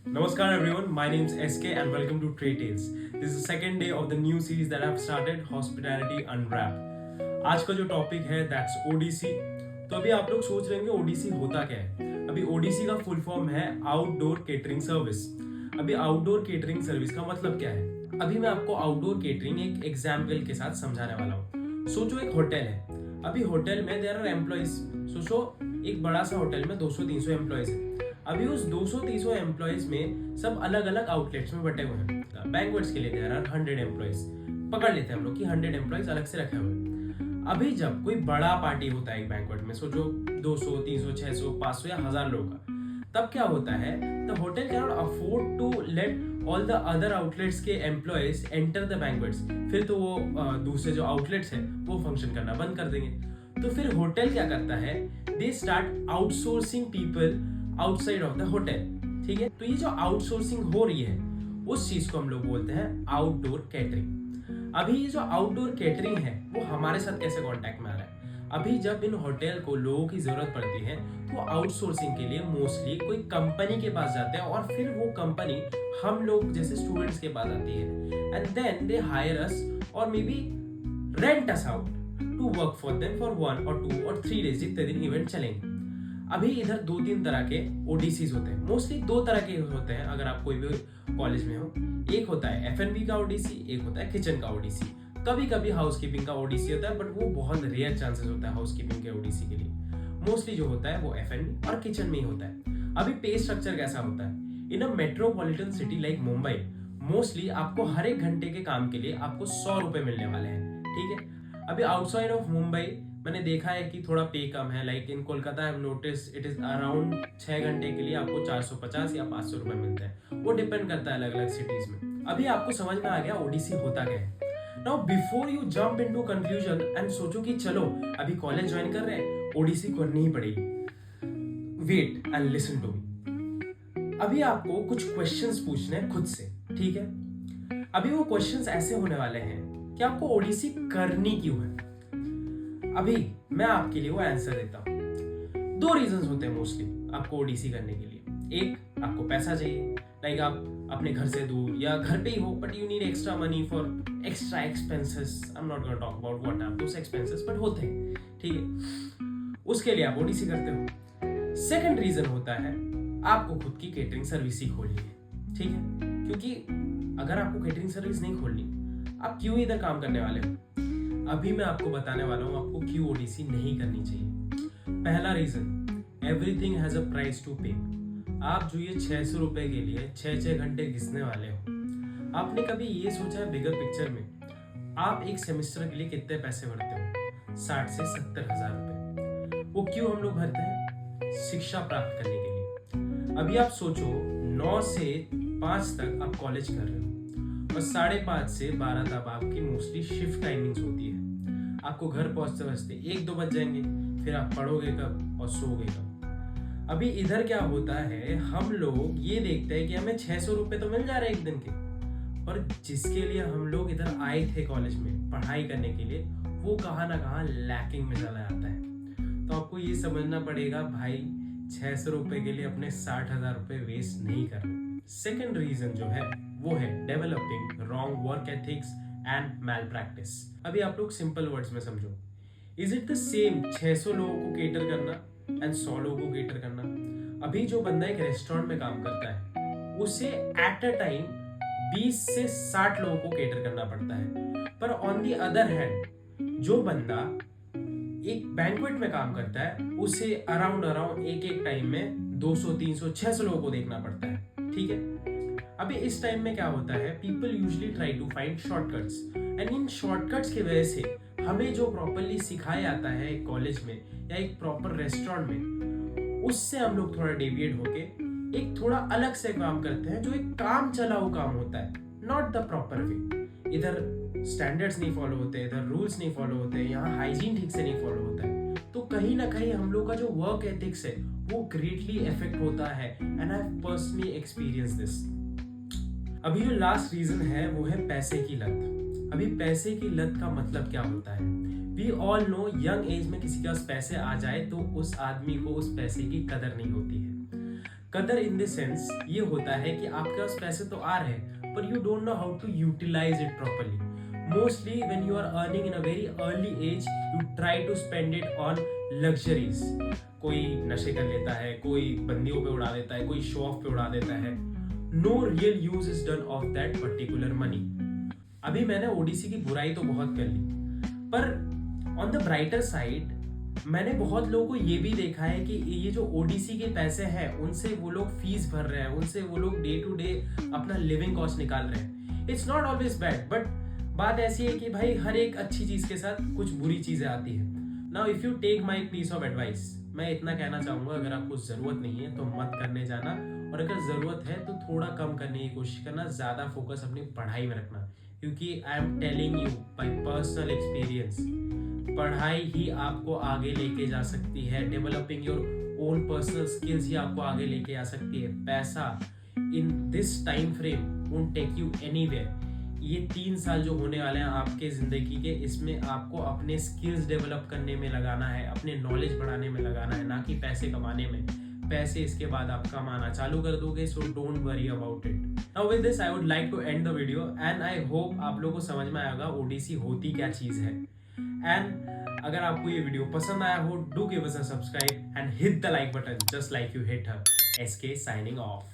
Namaskar everyone, my name is SK and welcome to Trade Tales. This is the second day of the new series that I've started, Hospitality Unwrapped. आज का जो topic है that's Odissi. तो अभी आप लोग सोच रहे होंगे ओडीसी होता क्या है। अभी ओडीसी का फुल फॉर्म है आउटडोर केटरिंग सर्विस। अभी आउटडोर केटरिंग सर्विस का मतलब क्या है, अभी मैं आपको आउटडोर केटरिंग एक एग्जाम्पल के साथ समझाने वाला हूँ। सोचो एक होटल है, अभी होटल में देयर आर एम्प्लॉइज। सोचो एक बड़ा सा होटल में 200-300 एम्प्लॉइज है। अभी उस 200-300 एम्प्लॉइज में सब अलग अलग आउटलेट्स में बटे हुए हैं। बैंक्वेट्स के लिए देयर आर 100 एम्प्लॉइज, पकड़ लेते हैं हम लोग कि 100 एम्प्लॉइज अलग से रखे हुए हैं। अभी जब कोई बड़ा पार्टी होता है एक बैंक्वेट में, सोचो 200, 300, 600, 500 या 1000 लोगों का, तब क्या होता है, the hotel can not afford to let all the other outlets के एम्प्लॉइज एंटर द बैंक्वेट्स। फिर तो वो दूसरे जो आउटलेट्स हैं वो फंक्शन करना बंद कर देंगे। तो फिर होटल क्या करता है, they start outsourcing people outside of the hotel. ठीक है, तो ये जो आउटसोर्सिंग हो रही है उस चीज को हम लोग बोलते हैं आउटडोर कैटरिंग। अभी ये जो आउटडोर कैटरिंग है वो हमारे साथ कैसे कांटेक्ट में आ रहा है, अभी जब इन होटल को लोगों की जरूरत पड़ती है तो आउटसोर्सिंग के लिए मोस्टली कोई कंपनी के पास जाते हैं और फिर वो कंपनी हम लोग जैसे स्टूडेंट्स के पास आती है and then they hire us और maybe rent us out to work for them for 1 or 2 or 3 days, जितने दिन इवेंट चलेंगे। अभी इधर 2-3 तरह के ओडीसीज होते हैं, मोस्टली 2 तरह के होते हैं अगर आप कोई भी कॉलेज में हो। एक होता है एफएनबी का ओडीसी, एक होता है किचन का ओडीसी। कभी कभी हाउसकीपिंग का ओडीसी होता है, बट वो बहुत रेयर चांसेस होता है हाउसकीपिंग के ओडीसी के लिए। मोस्टली जो होता है वो एफएनबी और किचन में ही होता है। अभी पे स्ट्रक्चर कैसा होता है, in a metropolitan city like Mumbai, mostly आपको हर एक घंटे के काम के लिए आपको 100 रुपए मिलने वाले हैं। ठीक है, अभी आउटसाइड ऑफ मुंबई मैंने देखा है कि थोड़ा पे कम है। Like in Kolkata I have notice it is around 6 घंटे के लिए आपको 450 या 500 रुपए मिलते हैं। वो डिपेंड करता है अलग अलग सिटीज में। अभी आपको समझ में आ गया ओडीसी होता क्या है। Now before you jump into conclusion and सोचो कि चलो अभी कॉलेज ज्वाइन कर रहे हैं, ओडीसी करनी ही पड़ेगी, wait and listen to me. अभी आपको कुछ क्वेश्चंस पूछने हैं खुद से। ठीक है, अभी वो क्वेश्चंस ऐसे होने वाले हैं कि आपको ओडीसी करनी क्यों है। अभी मैं आपके लिए वो आंसर देता हूँ। 2 रीजंस होते हैं मोस्टली आपको ओडीसी करने के लिए। एक, आपको पैसा चाहिए, लाइक आप अपने घर से दूर या घर पे ही हो but you need extra money for extra expenses. I am not gonna talk about what are those expenses, but होते हैं। ठीक है, उसके लिए आप ओडीसी करते हो। सेकंड रीजन होता है आपको खुद की केटरिंग सर्विस ही खोलनी है। ठीक है, क्योंकि अगर आपको केटरिंग सर्विस नहीं खोलनी, आप क्यों इधर काम करने वाले हो। अभी मैं आपको बताने वाला हूँ आपको क्यों ओडीसी नहीं करनी चाहिए। पहला reason, everything has a price to pay. आप जो ये 600 रुपए के लिए 6-6 घंटे घिसने वाले हो, आपने कभी ये सोचा है बिगर पिक्चर में आप एक सेमेस्टर के लिए कितने पैसे भरते हो? 60 से 70 हजार रुपए। वो क्यों हम लोग भरते हैं? शिक्षा प्राप्त करने के लिए। अभी आप सोचो 9 से 5 तक आप कॉलेज कर रहे हो और 5:30 से 12 तक आपकी मोस्टली शिफ्ट टाइमिंग्स होती है। आपको घर पहुंचते पहुंचते 1-2 बज जाएंगे, फिर आप पढ़ोगे कब और सोओगे कब। अभी इधर क्या होता है, हम लोग ये देखते हैं कि हमें 600 रुपए तो मिल जा रहे हैं एक दिन के, और जिसके लिए हम लोग इधर आए थे कॉलेज में पढ़ाई करने के लिए, वो कहाँ ना कहाँ लैकिंग में चला जाता है। तो आपको ये समझना पड़ेगा भाई, 600 रुपए के लिए अपने 60,000 रुपए वेस्ट नहीं करने। सेकेंड रीजन जो है वो है developing wrong work ethics and malpractice. अभी आप लोग सिंपल वर्ड्स में समझो, इज इट द सेम 600 लोगों को केटर करना एंड 100 लोगों को केटर करना? अभी जो बंदा एक रेस्टोरेंट में काम करता है उसे एट अ टाइम 20 से 60 लोगों को केटर करना पड़ता है, पर ऑन दी अदर हैंड जो बंदा एक बैंक्वेट में काम करता है उसे अराउंड एक टाइम में 200, 300, 600 लोगों को देखना पड़ता है। ठीक है, अभी इस टाइम में क्या होता है, people usually try to find shortcuts and इन शॉर्टकट्स की वजह से हमें जो प्रॉपरली सिखाया जाता है एक कॉलेज में या एक प्रॉपर रेस्टोरेंट में, उससे हम लोग थोड़ा डेविएट होके एक थोड़ा अलग से काम करते हैं जो एक काम चलाऊ काम होता है, नॉट द प्रॉपर वे। इधर स्टैंडर्ड्स नहीं फॉलो होते, इधर रूल्स नहीं फॉलो होते, यहाँ हाइजीन ठीक से नहीं फॉलो होता है। तो कहीं ना कहीं हम लोग का जो वर्क एथिक्स है वो ग्रेटली इफेक्ट होता है and I have personally experience this. अभी जो लास्ट रीजन है वो है पैसे की लत। अभी पैसे की लत का मतलब क्या होता है, we all know young age में किसी के पास पैसे आ जाए तो उस आदमी को उस पैसे की कदर नहीं होती है। कदर इन द सेंस ये होता है कि आपके पास पैसे तो आ रहे हैं पर you don't know how to utilize it properly. Mostly when you are earning in a very early age you try to spend it on luxuries. कोई नशे कर लेता है, कोई बंदियों पे उड़ा देता है, कोई शो ऑफ पे उड़ा देता है. No real use is done of that particular money. अभी मैंने ओडीसी की बुराई तो बहुत कर ली, पर ऑन द ब्राइटर साइड मैंने बहुत लोगों को ये भी देखा है कि ये जो ओडीसी के पैसे हैं उनसे वो लोग फीस भर रहे हैं, उनसे वो लोग डे टू डे अपना लिविंग कॉस्ट निकाल रहे हैं. It's not always bad, but बात ऐसी है कि भाई हर एक अच्छी चीज के साथ कुछ बुरी चीजें आती है. Now if you take my piece of advice, मैं इतना कहना चाहूंगा, अगर आपको जरूरत नहीं है तो मत करने जाना, और अगर जरूरत है तो थोड़ा कम करने की कोशिश करना, ज्यादा फोकस अपनी पढ़ाई में रखना. क्योंकि I am telling you by personal experience, पढ़ाई ही आपको आगे लेके जा सकती है. Developing your own personal skills ही आपको आगे लेके जा सकती है. पैसा in this time frame won't take you anywhere. ये 3 साल जो होने वाले हैं आपके जिंदगी के, इसमें आपको अपने स्किल्स डेवलप करने में लगाना है, अपने नॉलेज बढ़ाने में लगाना है, ना कि पैसे कमाने में. पैसे इसके बाद आप कमाना चालू कर दोगे, so don't worry about it. Now with this I would like to end the video and I hope आप लोगों को समझ में आएगा ओडीसी होती क्या चीज है. एंड अगर आपको ये वीडियो पसंद आया हो, do give us a subscribe and hit the like button just like you hit her. SK signing of.